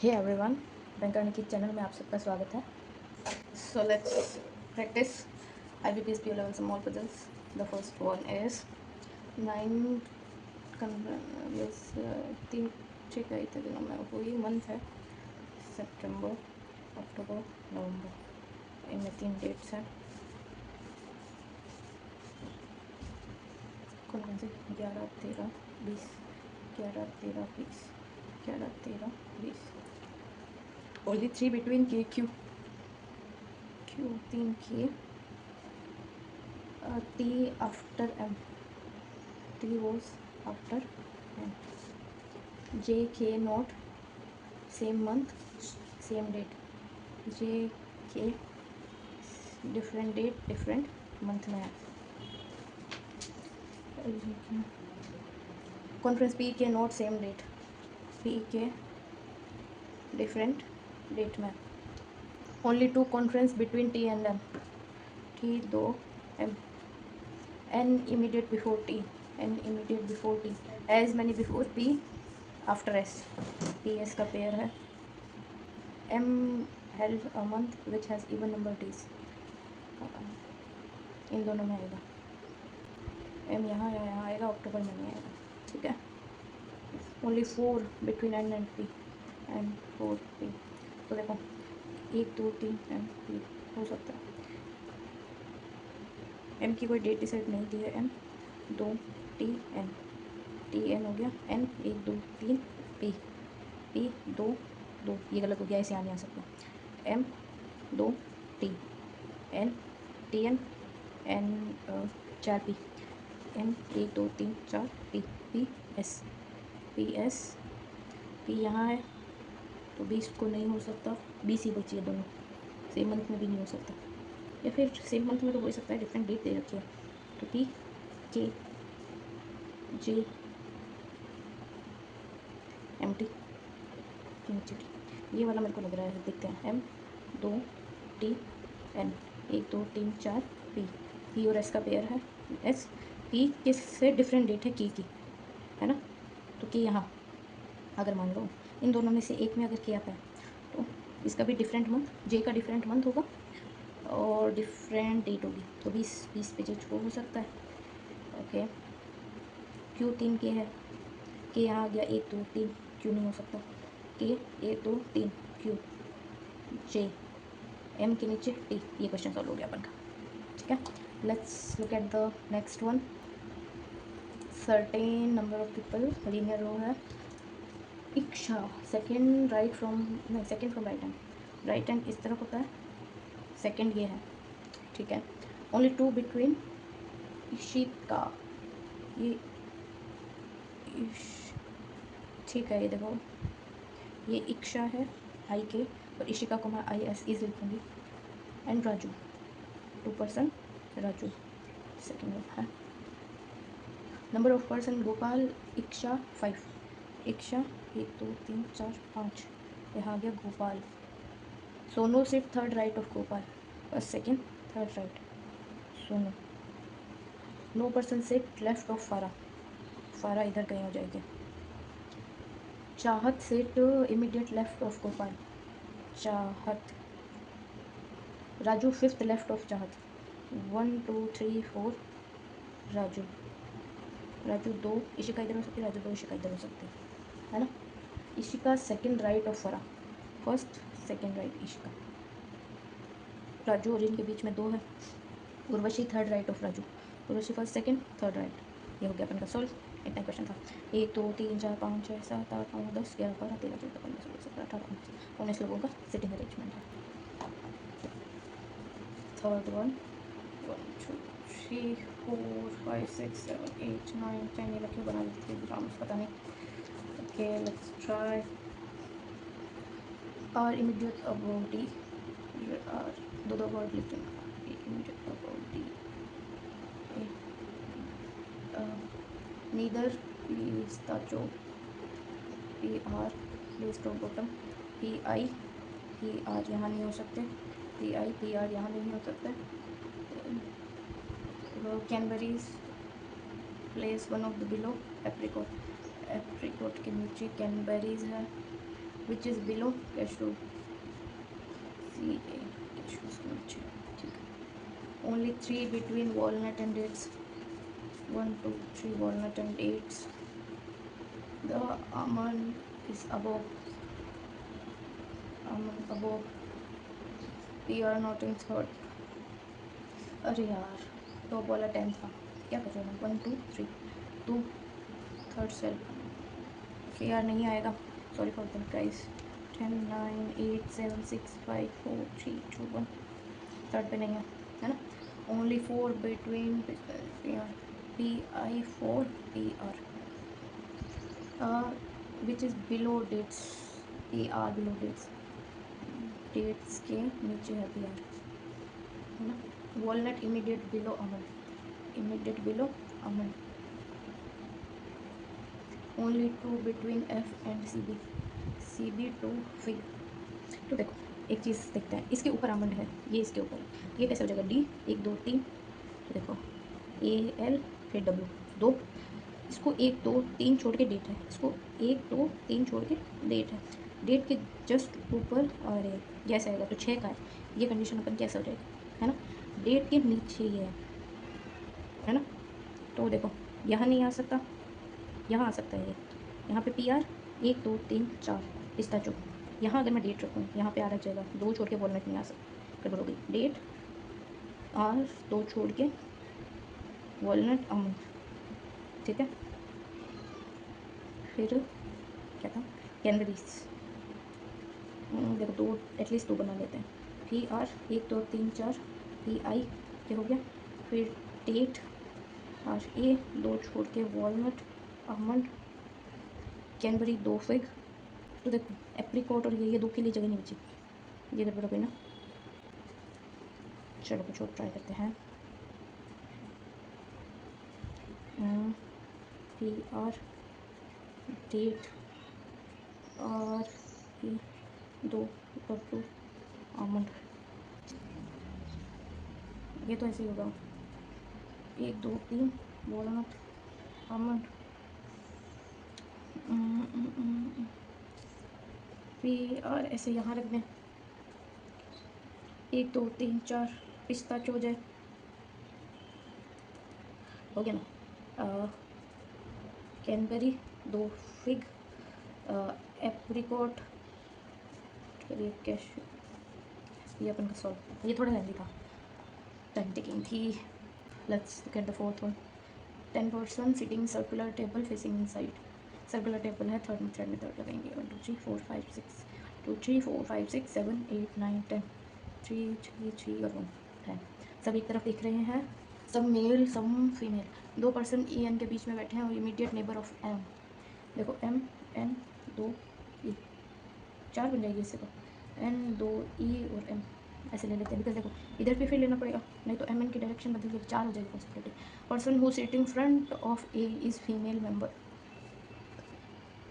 Hey everyone, banker Nikit channel में आप सबका स्वागत है। So let's practice IBPS PO level small puzzles. The first one is 9 तीन ठीक है इतने दिनों में हुई मंथ है सितंबर, अक्टूबर, नवंबर। इनमें 3 डेट्स हैं। कौन कौन से? 11, 13, 20, 11, 13, 20, 11, 13, 20। Only 3 between K, Q, 3 K, T after M, T was after M, J, K not same month, same date, J, K different date, different month में है। कॉन्फ्रेंस P के नोट सेम डेट, P के different date में। Only 2 conference between T and M, T 2 M, N immediate before T, N immediate before T, as many before P after S, P S का pair है। M held a month which has even number days, इन दोनों में आएगा। M यहाँ या यहाँ आएगा, अक्टूबर में नहीं आएगा, ठीक है। Only 4 between N and P, N 4 P। तो देखो 1 2 3 N P हो सकता है। M की कोई डेट डिसाइड नहीं की है। M 2 T N, T N हो गया। N 1 2 3 P, P 2 2, ये गलत हो गया, इसे यहाँ नहीं आ सकता। M 2 T N, T N N 4 P, N 1 2 3 4 P, P S, P S, P यहाँ है तो 20 को नहीं हो सकता, 20 ही बची है। दोनों सेम मंथ में भी नहीं हो सकता, या फिर सेम मंथ में तो हो ही सकता है, डिफरेंट डेट दे रखी है। तो P K J M T, ये वाला मेरे को लग रहा है, देखते हैं। M 2 T N 1 2 3 4 P, P और S का पेयर है। S P किस से डिफरेंट डेट है, की है ना। तो की यहाँ अगर मान लो इन दोनों में से एक में अगर किया आता है तो इसका भी डिफरेंट मंथ, J का डिफरेंट मंथ होगा और डिफरेंट डेट होगी, तो 20 पे J हो सकता है। ओके, Q 3 के है, के यहाँ आ गया 1 2 3, Q नहीं हो सकता। के 1 2 3 Q, J M के नीचे T। ये क्वेश्चन सॉल्व हो गया अपन का, ठीक है। Let's look at the next one. Certain number of people, linear row है। इक्षा सेकेंड राइट फ्रॉम, नहीं second from right hand, right hand इस तरफ होता है, सेकेंड ये है, ठीक है। ओनली 2 बिटवीन इशिका, ये ठीक है। ये देखो ये इक्षा है आई के, और इशिका को मैं IS इज लिखूँगी। And Raju 2 person, Raju second है। नंबर ऑफ पर्सन गोपाल, इक्षा 5, इक्षा 1 2 3 4 5, यहाँ आ गया Gopal. Sonu sit third right of Gopal, first second third right Sonu. No person sit left of Farah, Farah इधर कहीं हो जाएगी। Chahat sit immediate left of Gopal, Chahat. Raju fifth left of चाहत, 1 2 3 4 राजू, राजू 2, इशिका इधर हो सकती है, राजू 2, इशिका इधर हो सकती है ना। इशिका सेकंड राइट ऑफ फरा, first second right Ishika. Raju और इनके बीच में 2 है। Urvashi third right of Raju, Urvashi first second third right. ये हो गया अपन का सॉल्व। इतना क्वेश्चन था। 1 2 3 4 5 6 7 8 9 10 11 12 13 14 15 16 17 18 19 लोगों का सिटिंग अरेंजमेंट है। थर्ड वन 1 2 3 4 5 6 7 8 9 10, ये मैं क्यों बना देती थी ग्राम्स, पता नहीं। Okay let's try. R immediate about D, R दो वर्ड लिख देना, immediate about D. Neither is the job, PR placed on bottom, PI PR यहाँ नहीं हो सकते, PI PR यहाँ नहीं हो सकते। Cranberries place one of the below, apricot, apricot के नीचे कैनबेरीज है, which is below cashew see a cashew ठीक है। ओनली 3 बिटवीन walnut and dates 1 2 3 walnut and dates. The almond is above. We are not in third. अरे यार top वाला 10 था, क्या कर रहे हैं 1 2 3 2 थर्ड सेल। ओके यार नहीं आएगा, sorry for the price. 10 9 8 7 6 5 4 3 2 1 third पे नहीं है ना। Only 4 between P I 4 P R which is below dates. P R below dates, dates के नीचे है पी आर है ना। Walnut immediate below almond, immediate below almond. Only 2 between F and C B 2 fig. तो देखो एक चीज़ देखते हैं, इसके ऊपर आमंड है, ये इसके ऊपर है, ये कैसे हो जाएगा डी 1 2 3। तो देखो ए एल फिर डब्ल्यू 2, इसको 1 2 3 छोड़ के डेट है, इसको 1 2 3 छोड़ के डेट है, डेट के जस्ट ऊपर और गैस आएगा तो 6 का है, ये कंडीशन अपन कैसे हो जाएगा है ना। डेट के नीचे ये है ना। तो देखो यहाँ नहीं आ सकता, यहाँ आ सकता है ये, यहाँ पे पी आर 1 2 3 4 पिस्ताचो। यहाँ अगर मैं डेट रखूँ यहाँ पे आ जाएगा, 2 छोड़ के वॉलनट नहीं आ सकता, फिर बोलोगे डेट आर 2 छोड़ के वॉलनट आमंड, ठीक है। फिर क्या था कैनबेरीज, देखो 2 एटलीस्ट 2 बना लेते हैं। पी आर 1 2 3 4 पी आई क्या हो गया, फिर डेट आर ए 2 छोड़ के वॉलनट आमंड कैनबरी 2 फिग। तो देखो एप्रिकॉट और ये 2 के लिए जगह नहीं बची, ये गड़बड़ हो गई ना। चलो कुछ और ट्राई करते हैं। P R date R A 2 W almond, ये तो ऐसे ही होगा 1 2 3 वॉलनट आमंड। पी आर ऐसे यहाँ रख दें, 1 2 3 4 पिस्ताचो हो जाए, हो गया ना। कैनबेरी 2 फिग, एप्रिकॉट फिर ये कैशू, ये अपन का सॉल्व, ये थोड़ा हेल्दी था, टाइम टेकिंग थी। Let's get the fourth one. 10 person sitting circular table facing inside, circular table है, थर्ड मेथड में थर्ड लगाएंगे। 1 2 3 4 5 6 2 3 4 5 6 7 8 9 10 3 3 3 और 1 10, सब एक तरफ दिख रहे हैं, सब मेल सब फीमेल। 2 पर्सन ई एन के बीच में बैठे हैं और इमीडिएट नेबर ऑफ एम, देखो एम एन 2 ई 4 बन जाएगी इससे, तो एन 2 ई और एम ऐसे ले लेते हैं, बिकॉज देखो इधर भी फिर लेना पड़ेगा, नहीं तो एम एन की डायरेक्शन बदल के 4 हो जाएगी possibility. Person who sitting front of A is female member,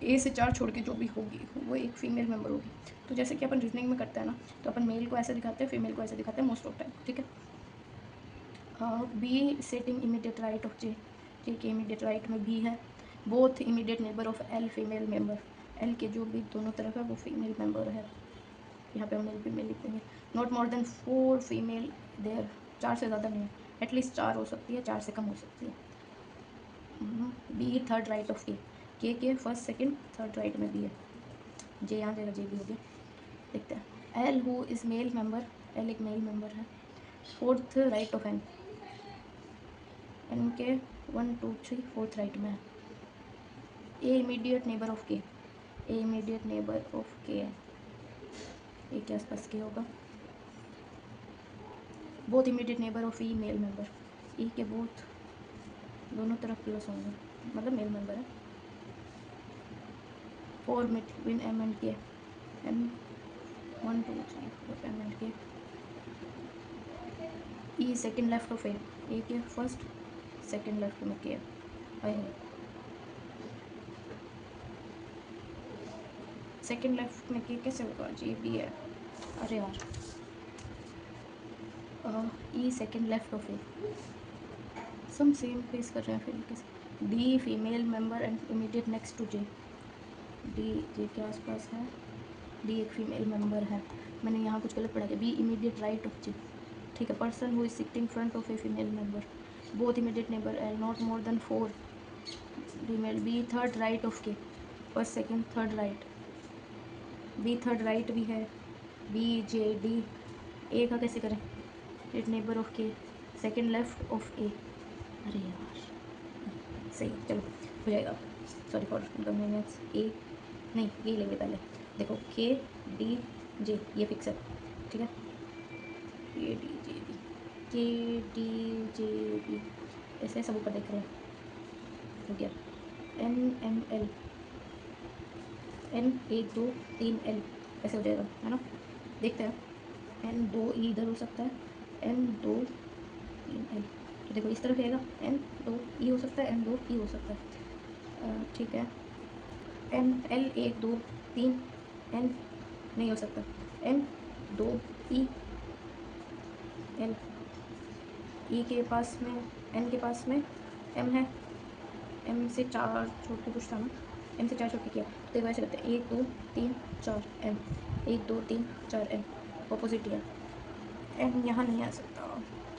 A से 4 छोड़ के जो भी होगी वो एक फीमेल मेंबर होगी। तो जैसे कि अपन रीजनिंग में करते हैं ना, तो अपन मेल को ऐसे दिखाते हैं, फीमेल को ऐसे दिखाते हैं मोस्ट ऑफ टाइम, ठीक है। B sitting immediate right of J, J के इमीडिएट राइट में बी है। Both immediate neighbour of L female member, L के जो भी दोनों तरफ है वो फीमेल मेंबर है, यहाँ पे हम मेल फीमेल लिख देंगे। Not more than 4 female there, 4 से ज़्यादा नहीं है, एटलीस्ट 4 हो सकती है, 4 से कम हो सकती है। B third right of K first second third right में बी है, जे यहाँ जाएगा, जे भी हो गया। देखते हैं L who is male member, L एक मेल मेंबर है, fourth right of N, N के 1 2 3 फोर्थ राइट में है। ए इमीडिएट नेबर ऑफ के, ए इमीडिएट नेबर ऑफ के है, ए के आसपास के होगा। Both immediate neighbour of E male member, E के बोथ दोनों तरफ प्लस होंगे, मतलब मेल मेंबर है। 4 बिटवीन एम एंड के, एम 1 2 3 4 एम एंड के। ई सेकेंड लेफ्ट ऑफ ए के फर्स्ट सेकेंड लेफ्ट में के है, सेकेंड लेफ्ट में के कैसे होगा, जे बी है, अरे यार। E second left of A, some same face कर रहे हैं फिर कैसे। D female member and immediate next to J, D J के आसपास है, डी एक फीमेल मेंबर है। मैंने यहाँ कुछ गलत पढ़ा दिया। B immediate right of G, ठीक है, person who is sitting front of A female member, both immediate neighbour and not more than 4 female. B third right of K, first second third right, B third right भी है। B J D, A का कैसे करें, it neighbour of K, second left of A, अरे यार सही, चलो हो जाएगा, सॉरी फॉर इनकन्वीनियंस। ए नहीं, ये लेंगे पहले, देखो के डी जे ये फिक्स है, ठीक है, K D J B, K D J B, ऐसे सब ऊपर देख रहे हैं, हो गया। N M L, N 1 2 3 L, ऐसे हो जाएगा, है ना, देखते हैं। एन 2 ई इधर हो सकता है, एन 2 3 एल, तो देखो इस तरफ रहेगा, एन 2 ई हो सकता है, एन 2 ई हो सकता है, ठीक है। एन एल 1 2 3 एन नहीं हो सकता, एन 2 ई एल, ई के पास में, एन के पास में एम है, एम से 4 छोड़ के कुछ था ना, एम से 4 छोड़ के किया, तो देखो ऐसे करते हैं 1 2 3 4 एम, 1 2 3 4 एम, ऑपोजिट ही है, एम यहाँ नहीं आ सकता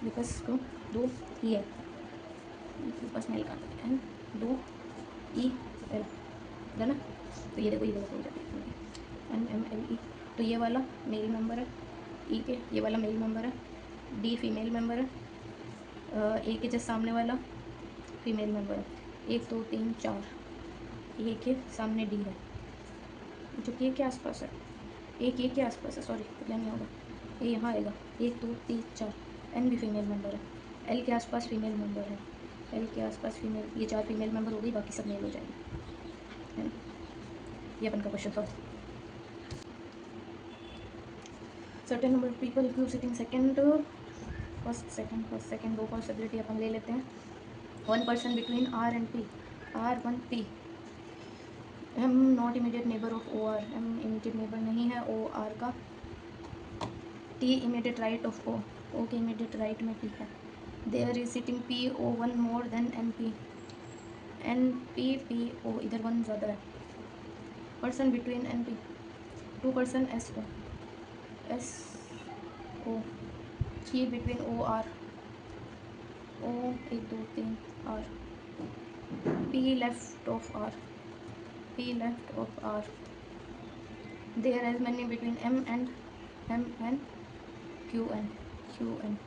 बिकॉज क्यों, 2 ई है, बस मेल का एन 2 ई एल, है ना, तो ये देखो ये गलत हो जाती है, एन एम एल ई, तो ये वाला मेल मेंबर है, ई के ये वाला मेल मेंबर है, डी फीमेल मेंबर है, ए के जस्ट सामने वाला फीमेल मेंबर है, 1 2 3 4, ए के सामने डी है, जो कि ए के आसपास है, एक ए के आसपास है, सॉरी क्या नहीं होगा, ये यहाँ आएगा, 1 2 3 4, एन भी फीमेल मेंबर है, एल के आसपास फीमेल मेंबर है, एल के आसपास फीमेल, ये 4 फीमेल मेंबर हो गई, बाकी सब मेल हो जाएंगे, है ना, ये अपन का क्वेश्चन था। Certain number of people Q sitting second, first second, दो पॉसिबिलिटी अपन ले लेते हैं, 1 person between R and P, R 1 P, M not immediate neighbour of O R, M immediate neighbour नहीं है ओ आर का, T immediate right of O, O के immediate right में टी है, there is sitting P O 1 more than N P, N P P O, इधर 1 ज़्यादा है, person between N P, 2 person S O, की between O R, O 1 2 3 R, P left of R, P left of R, there as many between M and Q N,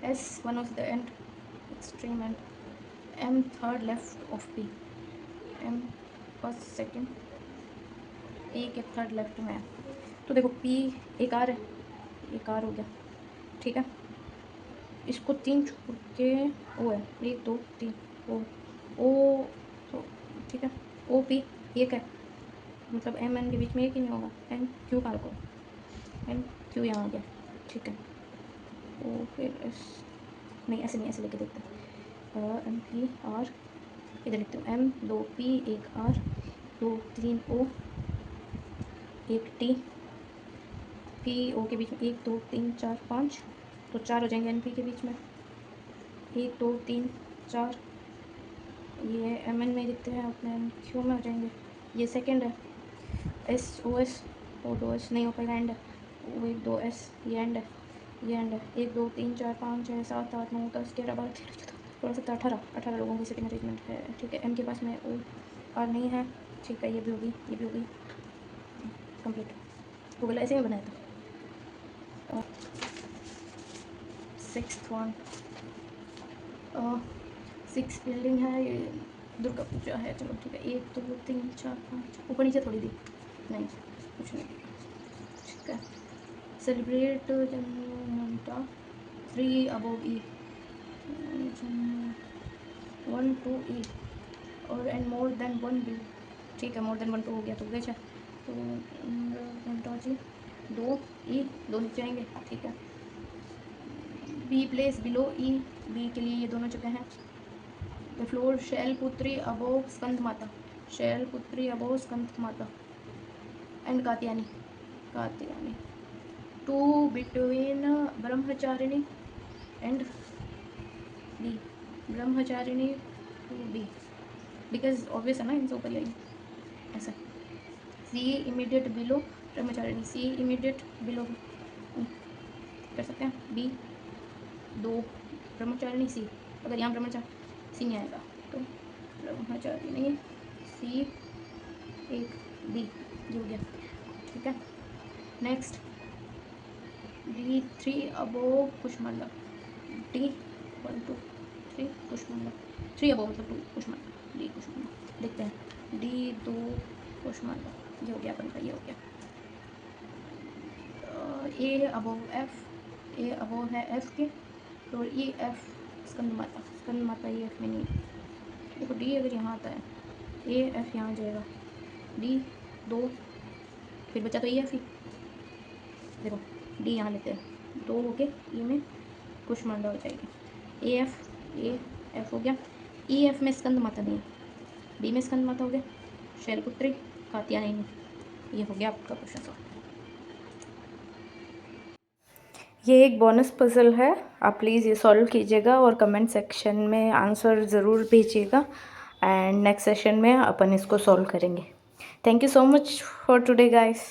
S one of the end, extreme end, M third left of P, M first second, P के third left में है, तो देखो P एक are है, एक are हो गया, ठीक है, इसको 3 छोड़ के ओ है, 1 2 3 ओ, तो ठीक है, ओ पी एक है, मतलब एम एन के बीच में एक ही नहीं होगा, एन क्यू कहाँ को, एन क्यू यहाँ आ गया, ठीक है, ओ फिर एस नहीं, ऐसे नहीं, ऐसे लेके देखते हैं, एम पी आर, इधर लिखते हो, M 2 P 1 R 2 3 O 1 T, P O के बीच में 1 2 3 4 5, तो 4 हो जाएंगे एन पी के बीच में, 1 2 3 4, ये एम एन में दिखते हैं, अपने एन क्यू में हो जाएंगे, ये सेकंड है, एस ओ एस, ओ 2 एस नहीं हो पाएगा, एंड है, ओ 1 2 एस, ये एंड है, ये एंड है, 1 2 3 4 5 6 7 8 9 10 11 12 13 14 16 17 18 लोगों की सिटिंग अरेंजमेंट है, ठीक है, एम के पास में ओ आर नहीं है, ठीक है, ये भी होगी, ये भी होगी, कंप्लीट, गूगल ऐसे ही बनाया था। 6th वन, 6 बिल्डिंग है, ये दुर्गा पूजा है, चलो ठीक है, 1 2 3 4 5, ऊपर नीचे थोड़ी दी, नहीं कुछ नहीं, ठीक है, सेलिब्रेट जनता 3 अबोव ई, 1 2 ई, और एंड मोर देन 1 बी, ठीक है, मोर देन 1 2 हो गया, तो गए, तो घंटा जी 2 ई, 2 नीचे आएंगे, ठीक है, B place below E, B के लिए ये दोनों जगह हैं, the floor Shailputri above Skanda Mata, Shailputri above Skanda Mata, and Katyayani, Katyayani 2 between Brahmacharini and B, Brahmacharini to B, because obvious है ना, इनसे ऊपर यही ऐसा, C immediate below Brahmacharini, C immediate below कर सकते हैं। बी 2 ब्रह्मचारिणी सी, अगर यहाँ ब्रह्मचारिणी सी नहीं आएगा तो ब्रह्मचारिणी सी 1 बी, ये हो गया। ठीक है, next D3 above Kushmanda, D1 2 3 Kushmanda, 3 above मतलब 2 कुष्मांडा, D कुष्मांडा देखते हैं। D2 कुष्मांडा, ये हो गया अपन का, ये हो गया। ए अबोव एफ, ए अबोव है एफ के, तो ई एफ स्कंद माता ई एफ में नहीं। देखो डी अगर यहाँ आता है, ए एफ यहाँ जाएगा, D2 फिर बचा तो ई एफ ही। देखो डी यहाँ लेते हैं, 2 हो गए, ई में कुष्मांडा हो जाएगी। ए एफ हो गया, ई एफ में स्कंद माता नहीं, डी में स्कंद माता हो गया, शैलपुत्री कात्यायनी, ये हो गया आपका क्वेश्चन सॉल्व। ये एक बोनस पजल है, आप प्लीज़ ये सॉल्व कीजिएगा और कमेंट सेक्शन में आंसर ज़रूर भेजिएगा, एंड नेक्स्ट सेशन में अपन इसको सॉल्व करेंगे। Thank you so much for today guys.